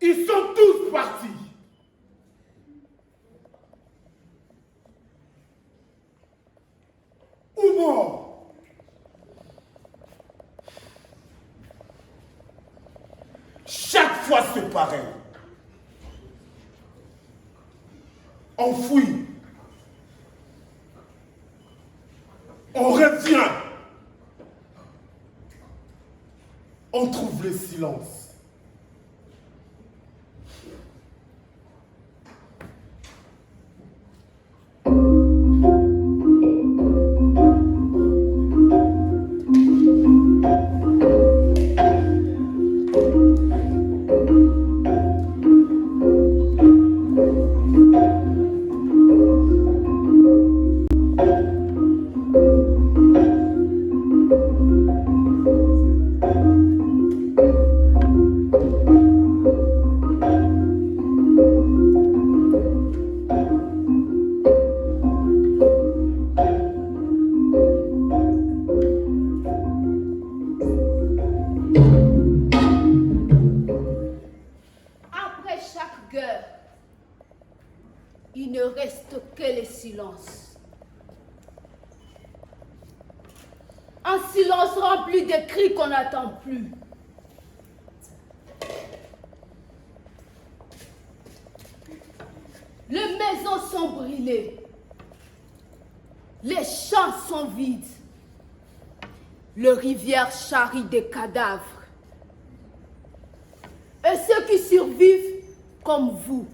Ils sont tous partis. Ou morts. Chaque fois c'est pareil. On fouille. On revient. On trouve le silence. Il ne reste que le silence. Un silence rempli de cris qu'on n'entend plus. Les maisons sont brûlées. Les champs sont vides. Les rivières charrient des cadavres. Et ceux qui survivent, comme vous,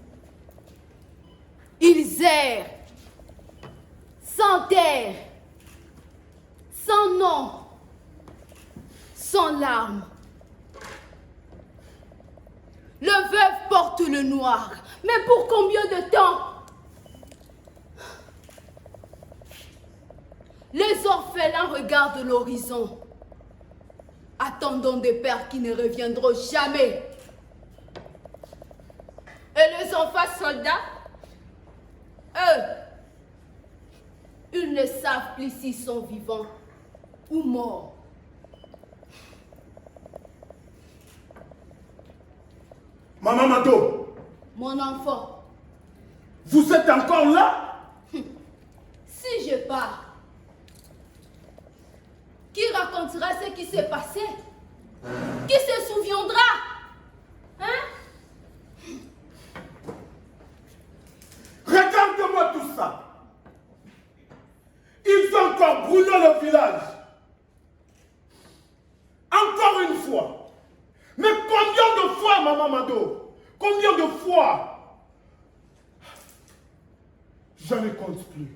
ils errent, sans terre, sans nom, sans larmes. Le veuve porte le noir, mais pour combien de temps? Les orphelins regardent l'horizon, attendant des pères qui ne reviendront jamais. Et les enfants soldats, eux, ils ne savent plus s'ils sont vivants ou morts. Maman Mado, Mon enfant, vous êtes encore là? si je pars, qui racontera ce qui s'est passé? Qui se souviendra? Hein? Regarde-moi tout ça. Ils ont encore brûlé le village. Encore une fois. Mais combien de fois, Maman Mado? Combien de fois? Je ne compte plus.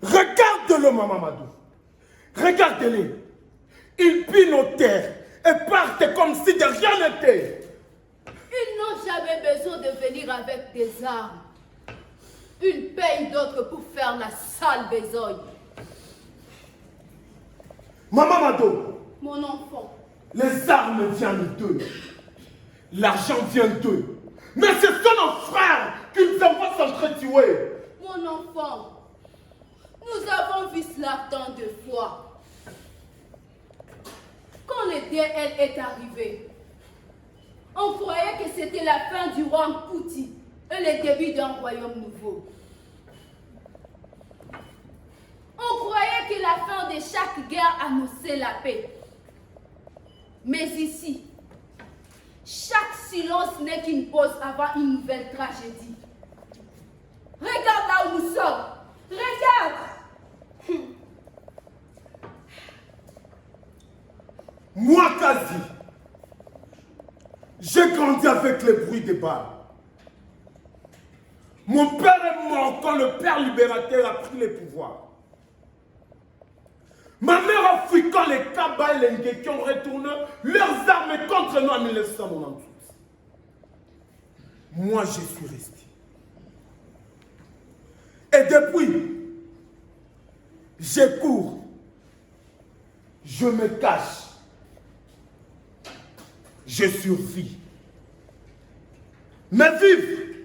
Regarde-le, Maman Madou. Regardez-les. Ils pillent nos terres et partent comme si de rien n'était. Ils n'ont jamais besoin de venir avec des armes. Ils payent d'autres pour faire la sale besogne. Maman Mado, Mon enfant, les armes viennent d'eux. L'argent vient d'eux. Mais ce sont nos frères qu'ils envoient s'entretuer. mon enfant, nous avons vu cela tant de fois. Quand le DL est arrivé, on croyait que c'était la fin du roi Nkouti et le début d'un royaume nouveau. On croyait que la fin de chaque guerre annonçait la paix. Mais ici, chaque silence n'est qu'une pause avant une nouvelle tragédie. Regarde là où nous sommes. Regarde. Moi, Kazi, j'ai grandi avec les bruits des balles. Mon père est mort quand le père libérateur a pris le pouvoir. Ma mère a fui quand les Kaba et les Ngeki ont retourné leurs armes contre nous en 1998. Moi, je suis resté. Et depuis, je cours, je me cache, je survis. Mais vive!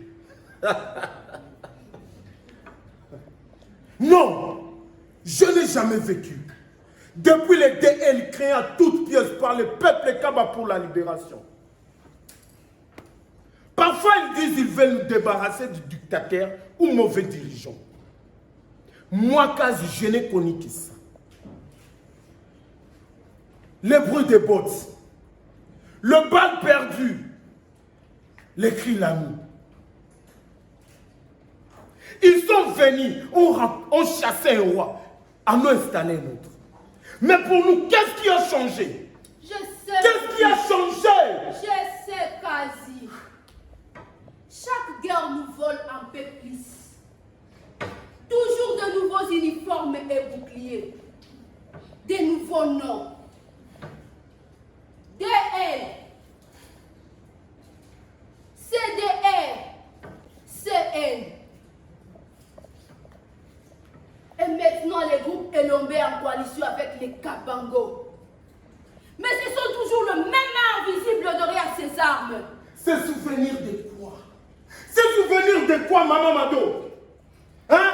Non, je n'ai jamais vécu. Depuis les DL créés à toutes pièces par le peuple Kaba pour la libération. Parfois, ils disent qu'ils veulent nous débarrasser du dictateur ou mauvais dirigeant. Moi, quasi, je n'ai connu que ça. Les bruits des bottes, le bal perdu, les cris l'amour. Ils sont venus, ont chassé un roi, en ont installé un autre. Mais pour nous, qu'est-ce qui a changé? Je sais. Qu'est-ce qui a changé? Je sais, quasi. Chaque guerre nous vole un peu plus. Toujours de nouveaux uniformes et boucliers. Des nouveaux noms. DL. CDR. CN. Et maintenant, les groupes Elombe en coalition avec les Kabango. Mais ce sont toujours le même main invisible derrière ces armes. C'est souvenir de quoi? C'est souvenir de quoi, Maman Mado? Hein?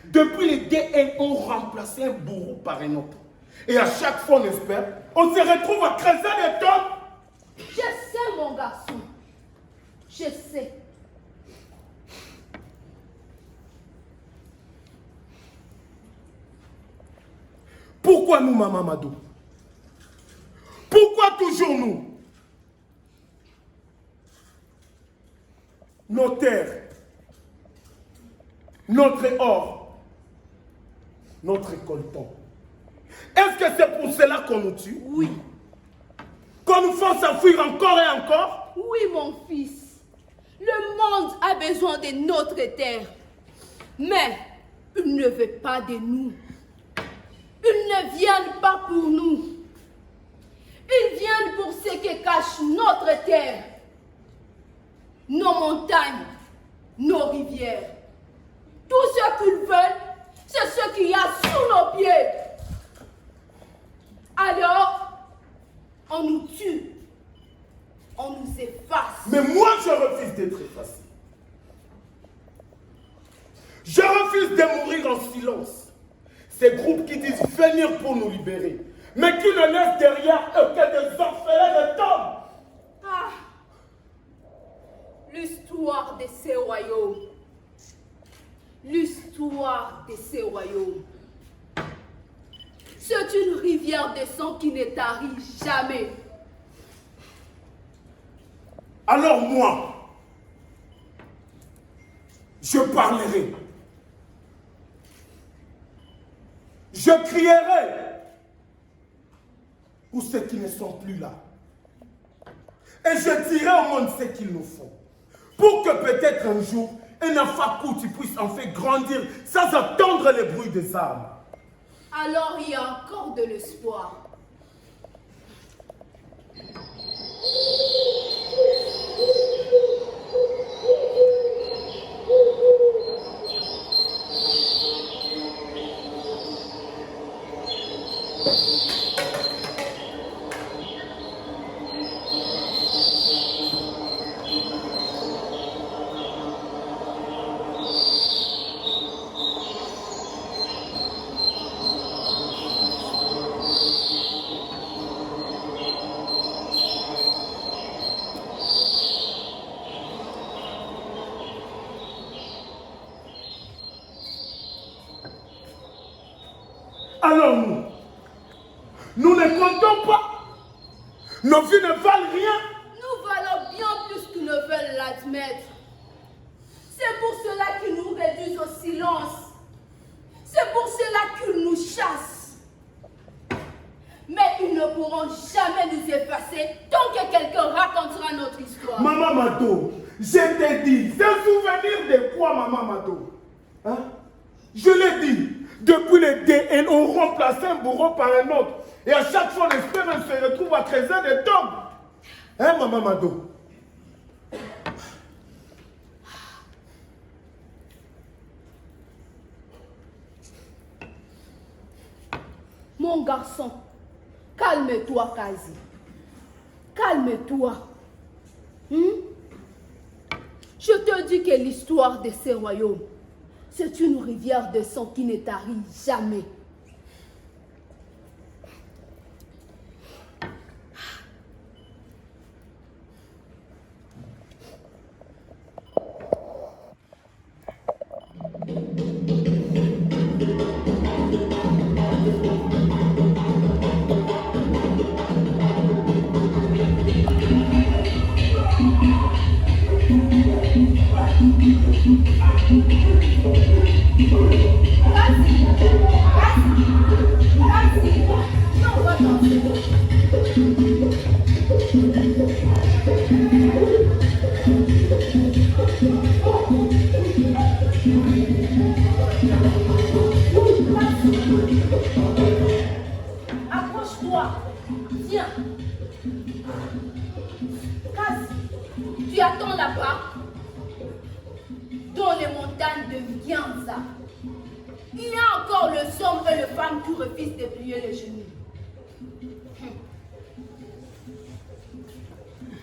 Depuis les DN ont remplacé un bourreau par un autre. Et à chaque fois, on espère, on se retrouve à creuser les tombes. Je sais, mon garçon. Je sais. Pourquoi nous, Maman Mado? Pourquoi toujours nous? Nos terres, notre or, notre coltan. Est-ce que c'est pour cela qu'on nous tue? Oui. Qu'on nous force à fuir encore et encore? Oui, mon fils. Le monde a besoin de notre terre. Mais il ne veut pas de nous. Ils ne viennent pas pour nous. Ils viennent pour ce que cache notre terre. Nos montagnes, nos rivières. Tout ce qu'ils veulent, c'est ce qu'il y a sous nos pieds. Alors, on nous tue. On nous efface. Mais moi, je refuse d'être effacé. Je refuse de mourir en silence. Ces groupes qui disent venir pour nous libérer, mais qui ne laissent derrière eux que des orphelins de tombes. Ah, l'histoire de ces royaumes. L'histoire de ces royaumes. C'est une rivière de sang qui ne tarit jamais. Alors moi, je parlerai. Je crierai pour ceux qui ne sont plus là. Et je dirai au monde ce qu'il nous faut. Pour que peut-être un jour, un Afakou puisse en faire grandir sans attendre les bruits des armes. Alors il y a encore de l'espoir. Alors nous ne comptons pas. Nos vies ne valent rien. Nous valons bien plus qu'ils ne veulent l'admettre. C'est pour cela qu'ils nous réduisent au silence. C'est pour cela qu'ils nous chassent. Mais ils ne pourront jamais nous effacer tant que quelqu'un racontera notre histoire. Maman Mado, je t'ai dit, c'est souvenir de quoi, Maman Mado? Hein? Je l'ai dit, Depuis les DN ont remplacé un bourreau par un autre. Et à chaque fois, l'espérance se retrouve à creuser des tombes. Hein, maman Mado? Mon garçon, calme-toi, Kazi. Calme-toi. Je te dis que l'histoire de ces royaumes, c'est une rivière de sang qui ne tarit jamais. Approche-toi. Viens. Kazi, tu attends là-bas, dans les montagnes de Nyanza. Il y a encore le somme et le femme qui refusent de plier les genoux.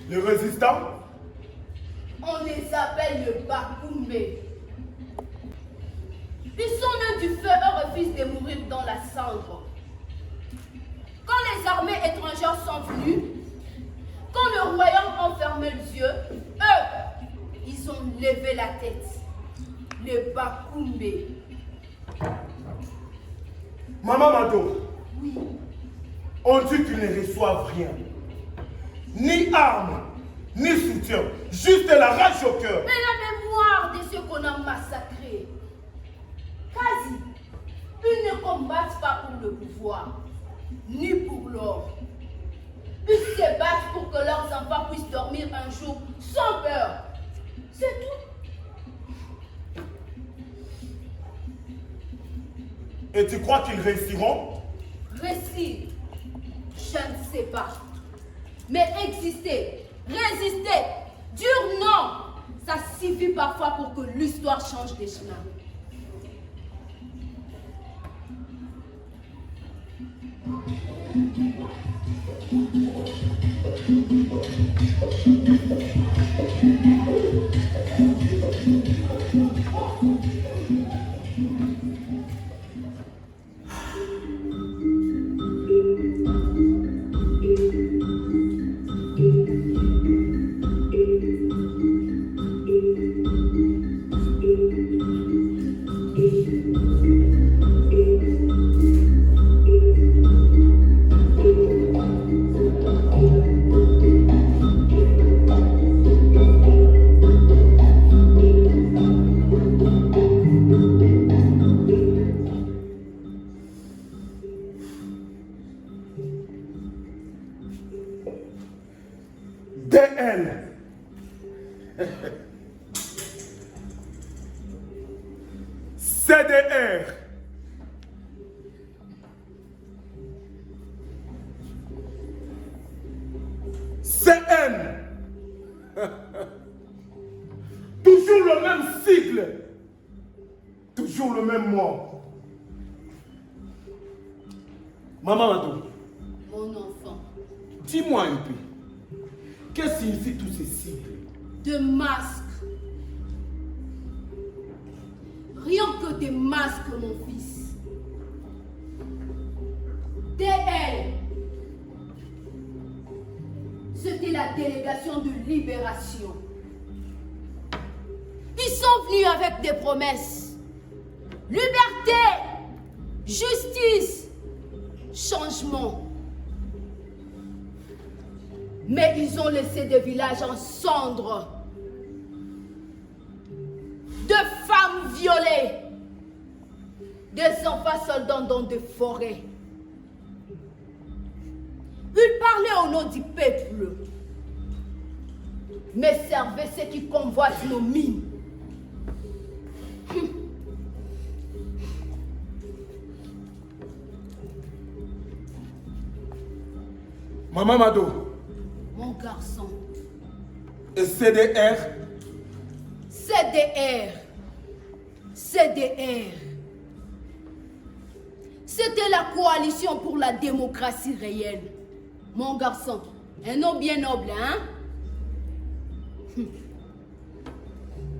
Les résistants? On les appelle le Bakoumbe. Ils sont nés du feu et refusent de mourir dans la cendre. Quand les armées étrangères sont venues, quand le royaume a fermé les yeux, eux, ils ont levé la tête. Le Bakoumbe. Maman Mado, Oui. on dit qu'ils ne reçoivent rien. Ni armes, ni soutien. Juste la rage au cœur. Mais la mémoire de ceux qu'on a massacrés. Kazi, ils ne combattent pas pour le pouvoir, ni pour l'or. Ils se battent pour que leurs enfants puissent dormir un jour sans peur. C'est tout. Et tu crois qu'ils réussiront? Réussir, je ne sais pas. Mais exister, résister, dur non, ça suffit parfois pour que l'histoire change de chemin. DN. CDR. CN. Toujours le même cycle. Toujours le même mot. Maman Mado, Mon enfant, dis-moi un peu. Qu'est-ce que signifient tous ces cycles? de masques. Rien que des masques, mon fils. DL. C'était la délégation de libération. Ils sont venus avec des promesses. Liberté, justice, changement. Mais ils ont laissé des villages en cendres. De femmes violées. Des enfants soldats dans des forêts. Ils parlaient au nom du peuple. Mais servaient ceux qui convoitent nos mines. Maman Mado. Mon garçon. Et CDR? CDR. CDR. C'était la coalition pour la démocratie réelle. Mon garçon, un nom bien noble, hein?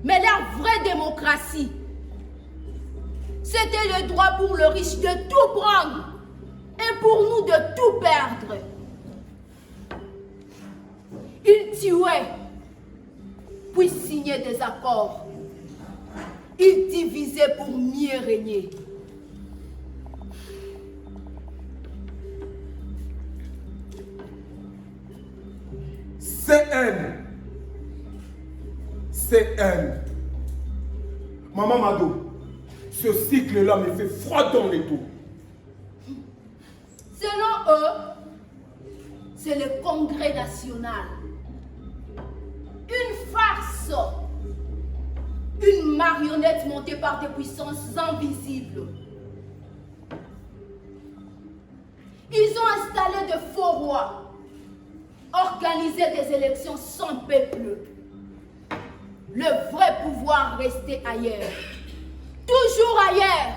Mais la vraie démocratie, c'était le droit pour le riche de tout prendre et pour nous de tout perdre. Ils tuaient, puis signaient des accords. Ils divisaient pour mieux régner. CN. CN. Maman Mado, ce cycle-là me fait froid dans les dos. Selon eux, c'est le Congrès national. Une farce. Une marionnette montée par des puissances invisibles. Ils ont installé de faux rois, organisé des élections sans peuple. Le vrai pouvoir restait ailleurs. Toujours ailleurs.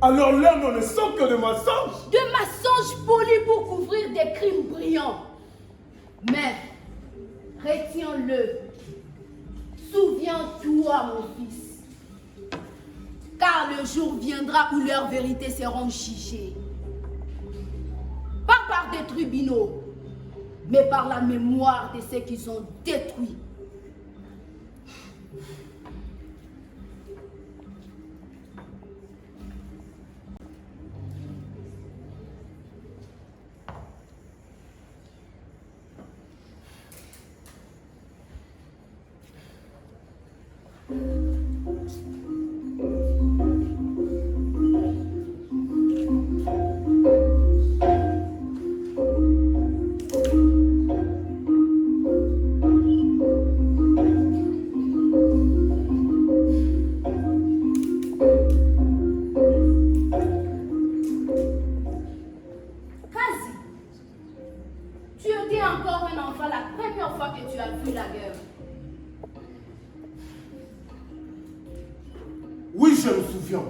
Alors là, nous ne sommes que de mensonges. De mensonges polis pour couvrir des crimes brillants. Mais, retiens-le. Souviens-toi, mon fils. Car le jour viendra où leurs vérités seront jugées. Pas par des tribunaux, mais par la mémoire de ceux qu'ils ont détruits. Oui, je me souviens.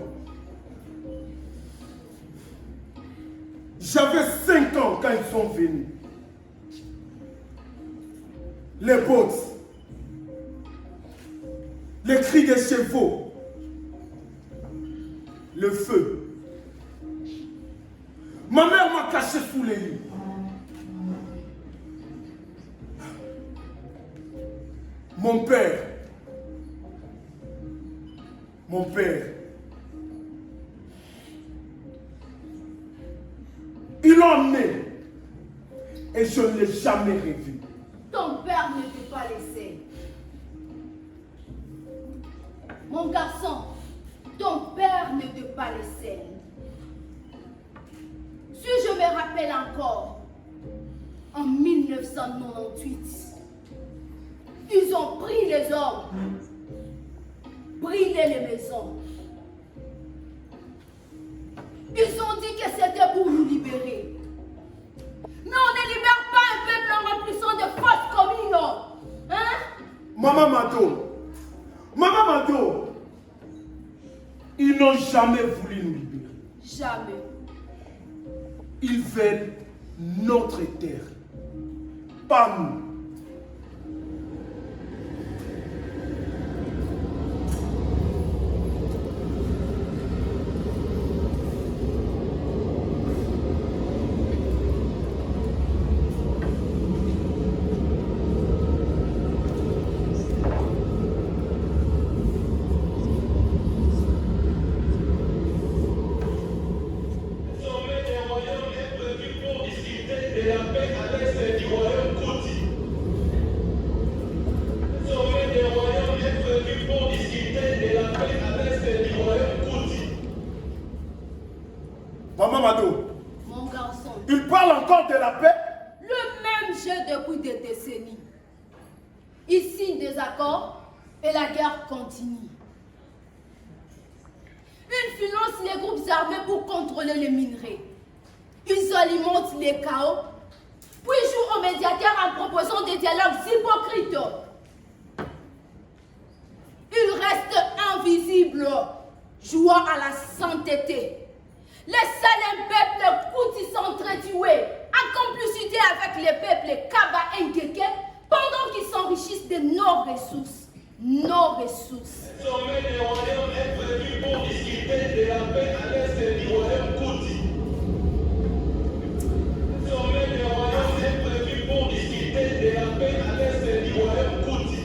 J'avais 5 ans quand ils sont venus. Les bottes, les cris des chevaux, le feu. Ma mère m'a caché sous les lits. Mon père, ils l'ont emmené et je ne l'ai jamais revu. Ton père ne t'a pas laissé. Mon garçon, ton père ne t'a pas laissé. Si je me rappelle encore, en 1998, ils ont pris les hommes, brûlé les maisons. Ils ont dit que c'était pour nous libérer. Mais on ne libère pas un peuple en remplissant de fausses communes. Hein? Maman Mado, ils n'ont jamais voulu nous libérer. Jamais. Ils veulent notre terre, pas nous. Maman Mado, Mon garçon, il parle encore de la paix? le même jeu depuis des décennies. Ils signent des accords et la guerre continue. financent les groupes armés pour contrôler les minerais. Ils alimentent les chaos, puis jouent aux médiateurs en proposant des dialogues hypocrites. Ils restent invisibles, jouant à la sainteté. Les seuls peuples Kouti s'entretuent en complicité avec les peuples Kaba et Ngeke pendant qu'ils s'enrichissent de nos ressources. Nos ressources. Le sommet des royaumes est prévu pour discuter de la paix à l'est du royaume Kouti. Le sommet des royaumes est prévu pour discuter de la paix à l'est du royaume Kouti.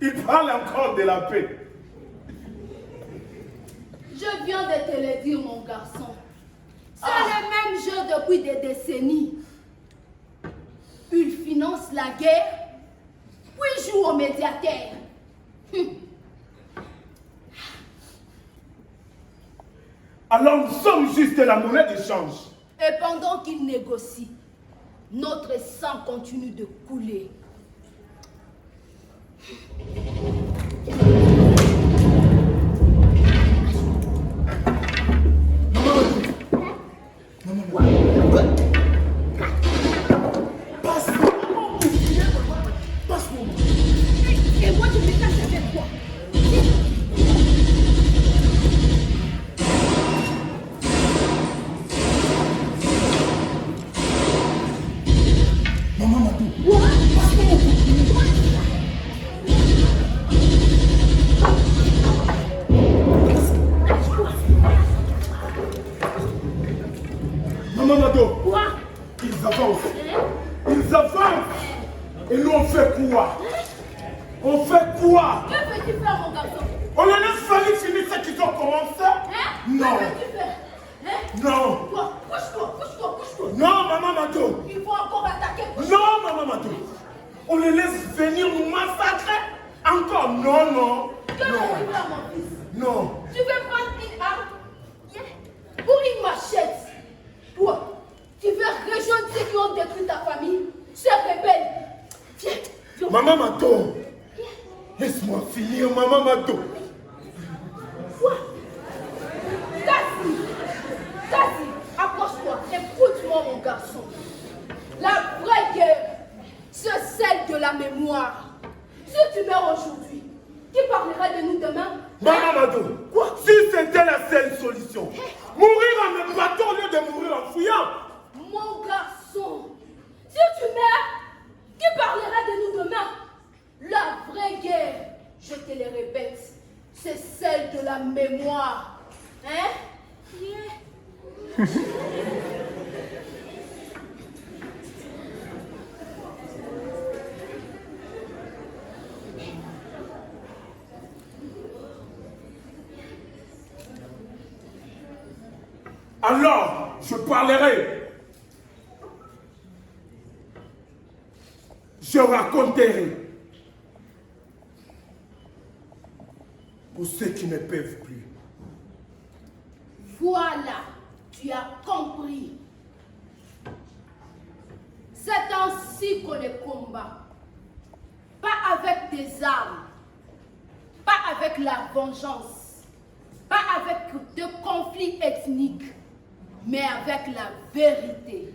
Il parle encore de la paix. Je viens de te le dire, mon garçon. C'est le même jeu depuis des décennies. Ils financent la guerre, puis jouent aux médiateurs. Alors nous sommes juste la monnaie d'échange. Et pendant qu'ils négocient, notre sang continue de couler. Passe-moi. Et moi, je me cache avec toi. Maman Madou. Maman Mado. Quoi? Ils avancent. Ils avancent. Et nous on fait quoi? On fait quoi? Que veux-tu faire, mon garçon? On les laisse finir ce qu'ils ont commencé? Hein? Non. Que veux-tu faire? Hein? Non. Quoi? Couche-toi. Non, Maman Mado. Il faut encore attaquer. Non, Maman Mado. On les laisse venir nous massacrer. Encore? Non, non. Que veux-tu faire, mon fils? Non. Tu veux prendre une arme? Pour une machette? Toi, tu veux rejoindre ceux qui ont détruit ta famille? Ces rebelles? Viens. Maman Mado. Laisse-moi finir, Maman Mado. Quoi? Tassi, approche-toi. Écoute-moi, mon garçon. La vraie guerre, c'est celle de la mémoire. Si tu meurs aujourd'hui, qui parlera de nous demain? Maman Mado. Quoi? Si c'était la seule solution, mourir en me battant au lieu de mourir en fouillant. Mon garçon, si tu meurs, qui parlera de nous demain? La vraie guerre, je te le répète, c'est celle de la mémoire. Hein? Alors, je parlerai. Je raconterai. Pour ceux qui ne peuvent plus. Voilà, tu as compris. C'est ainsi qu'on les combat. Pas avec des armes, pas avec la vengeance, pas avec de conflits ethniques, mais avec la vérité.